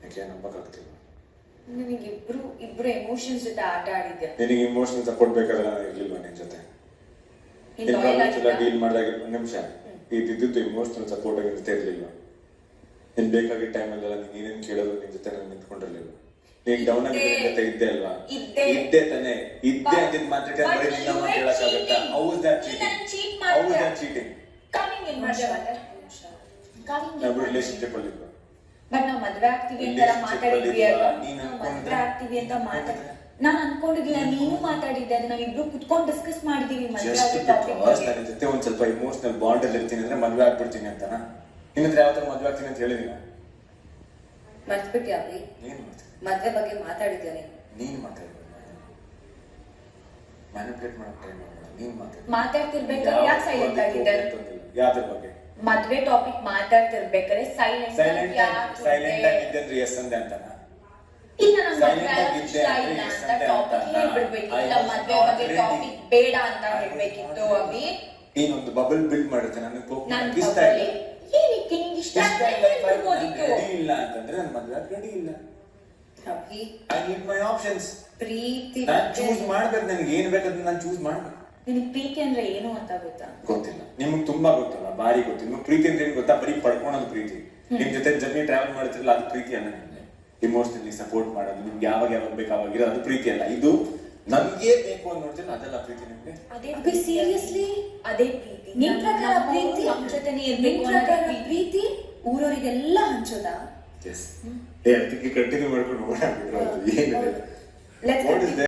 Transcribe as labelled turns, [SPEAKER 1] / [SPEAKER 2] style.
[SPEAKER 1] ಯಾಕೆ ನಂಬಕ್ಕಾಗ್ತಿಲ್ಲ?
[SPEAKER 2] ನಿಮಗೆ ಇಬ್ರು ಎಮೋಷನ್ಸ್ ಜೊತೆ ಆಟ ಆಡಿದ್ದೆ.
[SPEAKER 1] ನಿನಗೆ ಇಮೋಷನಲ್ ಸಪೋರ್ಟ್ ಬೇಕಾದ್ರೆ ನಾನು ಇರ್ಲಿಲ್ವಾ ನಿನ್ ಜೊತೆ? ಡೀಲ್ ಮಾಡಿದಾಗ ಒಂದು ನಿಮಿಷ ಇದ್ದಿದ್ದು ಇಮೋಷನಲ್ ಸಪೋರ್ಟ್ ಆಗಿ ಜೊತೆ ಇರ್ಲಿಲ್ವಾ? ನೀನ್ ಬೇಕಾಗಿದ್ದ ಟೈಮಲ್ಲೆಲ್ಲ ನೀನೇನ್ ಕೇಳೋದು ನಿನ್ ಜೊತೆ ನಾನು ನಿಂತ್ಕೊಂಡಿರ್ಲಿಲ್ಲ. ನೀನ್ ಡೌನ್ ಆಗಿ ಜೊತೆ ಇದ್ದೆ ಅಲ್ವಾ? ಇದ್ದೆ ತಾನೆ. ಇದ್ದೆ ಅಂದಿದ್ ಮಾತ್ರಕ್ಕೆ ಬರೀ ನಿನ್ನ ಮಾತು ಹೇಳಕ್ಕಾಗತ್ತಾ? How is that cheating? ನಾವು ರಿಲೇಶನ್ಶಿಪ್ ಅಲ್ಲಿ ಇದ್ವಾ?
[SPEAKER 2] ಬಟ್ ನಾವು ಮದ್ವೆ ಆಗ್ತೀವಿ ಅಂತ ಮಾತಾಡಿದ್ವಿ ಅಲ್ವಾ? ಮದ್ವೆ ಆಗ್ತೀವಿ ಅಂತ ನಾನು ಅನ್ಕೊಂಡಿದ್ದಿಲ್ಲ. ನೀನು ಮಾತಾಡಿದ್ದೆ, ಅದು ನಾವಿಬ್ರು ಕುತ್ಕೊಂಡು ಡಿಸ್ಕಸ್ ಮಾಡಿದೀವಿ. ಮದ್ವೆ ಆಗೋ ಟಾಪಿಕ್
[SPEAKER 1] ನನ್ನ ಜೊತೆ ಒಂದ್ ಸ್ವಲ್ಪ ಇಮೋಷನಲ್ ಬಾಂಡ್ ಅಲ್ಲಿ ಇರ್ತೀನಿ ಅಂದ್ರೆ ಮದ್ವೆ ಆಗ್ಬಿಡ್ತೀನಿ ಅಂತನಾ? ನಿನ್ನ ಹತ್ರ ಯಾವತ್ತಾರ ಮದ್ವೆ ಆಗ್ತೀನಿ ಅಂತ ಹೇಳಿದೀನ?
[SPEAKER 2] ಮರ್ತ್ಬಿಟ್ಟಿ ಅಭಿ? ಮದ್ವೆ ಬಗ್ಗೆ ಮಾತಾಡಿದ್ದೆ
[SPEAKER 1] ನೀನ್ ಮಾತಾಡಿದ ಮ್ಯಾನಿಪುಲೇಟ್ ಮಾಡಕ್ ಟ್ರೈ ಮಾಡ್ಬೇಡ. ನೀನ್
[SPEAKER 2] ಮಾತಾಡ್ತಿರ್ಬೇಕಾದ್ರೆ ಯಾಕೆ ಸೈಲೆಂಟ್ ಆಗಿದ್ದೆ?
[SPEAKER 1] ಯಾವ್ದ್ರ ಬಗ್ಗೆ?
[SPEAKER 2] ಮದ್ವೆ ಟಾಪಿಕ್ ಮಾತಾಡ್ತಿರ್ಬೇಕಾದ್ರೆ ಸೈಲೆಂಟ್
[SPEAKER 1] ಆಗಿದ್ದೆ ಅಂದ್ರೆ ಎಸ್ ಅಂದೆ ಅಂತನಾ?
[SPEAKER 2] ಇಲ್ಲ, ನಾನು ಮದ್ವೆ ಆಗಕ್ಕೆ ಇಷ್ಟ ಇಲ್ಲ ಅಂತ ಟಾಪಿಕ್ ಹೇಳ್ಬಿಡ್ಬೇಕಿಲ್ಲ. ಮದ್ವೆ ಬಗ್ಗೆ ಟಾಪಿಕ್ ಬೇಡ ಅಂತ ಹೇಳ್ಬೇಕಿತ್ತು ಅಭಿ.
[SPEAKER 1] ನೀನೊಂದು ಬಬಲ್ ಬಿಲ್ಡ್ ಮಾಡಿರ್ತೀನಿ. ನನಗೆ ಇಷ್ಟ ಇಲ್ಲ.
[SPEAKER 2] ಏನಕ್ಕೆ ನಿಂಗೆ ಇಷ್ಟ
[SPEAKER 1] ಇಲ್ಲ ಅಂತಂದ್ರೆ ನನ್ನ ಮದ್ವೆ ರೆಡಿ ಇಲ್ಲ
[SPEAKER 2] ಅಭಿ.
[SPEAKER 1] I need my options.
[SPEAKER 2] ಪ್ರೀತಿ
[SPEAKER 1] ನಾನು ಚೂಸ್ ಮಾಡ್ಬೇಕು. ನನಗೆ ಏನ್ ಬೇಕಂತ ನಾನು ಚೂಸ್ ಮಾಡ್ಬೇಕು.
[SPEAKER 2] ನಿನಗೆ ಪ್ರೀತಿ ಅಂದ್ರೆ ಏನು ಅಂತ ಗೊತ್ತಾ?
[SPEAKER 1] ಗೊತ್ತಿಲ್ಲ. ನಿಮ್ಗೆ ತುಂಬಾ ಗೊತ್ತಲ್ಲ, ಬಾರಿ ಗೊತ್ತಿಲ್ಲ. ನಿಮ್ಗೆ ಪ್ರೀತಿ ಅಂತ ಏನ್ ಗೊತ್ತಾ? ಬರೀ ಪಡ್ಕೊಳೋದು ಪ್ರೀತಿ. ನಿಮ್ ಜೊತೆ ಜರ್ನಿ ಟ್ರಾವೆಲ್ ಮಾಡ್ತಿರಲ್ಲ, ಅದು ಪ್ರೀತಿ ಅಲ್ಲ. ನಿಮ್ಗೆ ಇಮೋಷನಲಿ ಸಪೋರ್ಟ್ ಮಾಡೋದು, ನಿಮ್ಗೆ ಯಾವಾಗ ಬೇಕು ಅವಾಗ ಇರೋದು, ಅದು ಪ್ರೀತಿ ಅಲ್ಲ. ಇದು ನನ್ಗೆ ಬೇಕು ಅಂತ ನೋಡ್ತೀನಿ, ಅದೆಲ್ಲ ಪ್ರೀತಿ. ನಿಮ್ಗೆ
[SPEAKER 2] ಅದೇ ಸೀರಿಯಸ್ಲಿ ಅದೇ ಪ್ರೀತಿ. ನಿಮ್ ಪ್ರಕಾರ ಪ್ರೀತಿ ನಮ್ ಜೊತೆನೇ ಇರ್ಬೇಕು ಅಂತ ಪ್ರೀತಿ ಊರವರಿಗೆಲ್ಲ ಹಂಚೋದಾ?
[SPEAKER 1] ಎಸ್. ಅದಕ್ಕೆ ಕಂಟಿನ್ಯೂ ಮಾಡ್ಕೊಂಡು ಹೋಗೋಣ. ಏನಿದೆ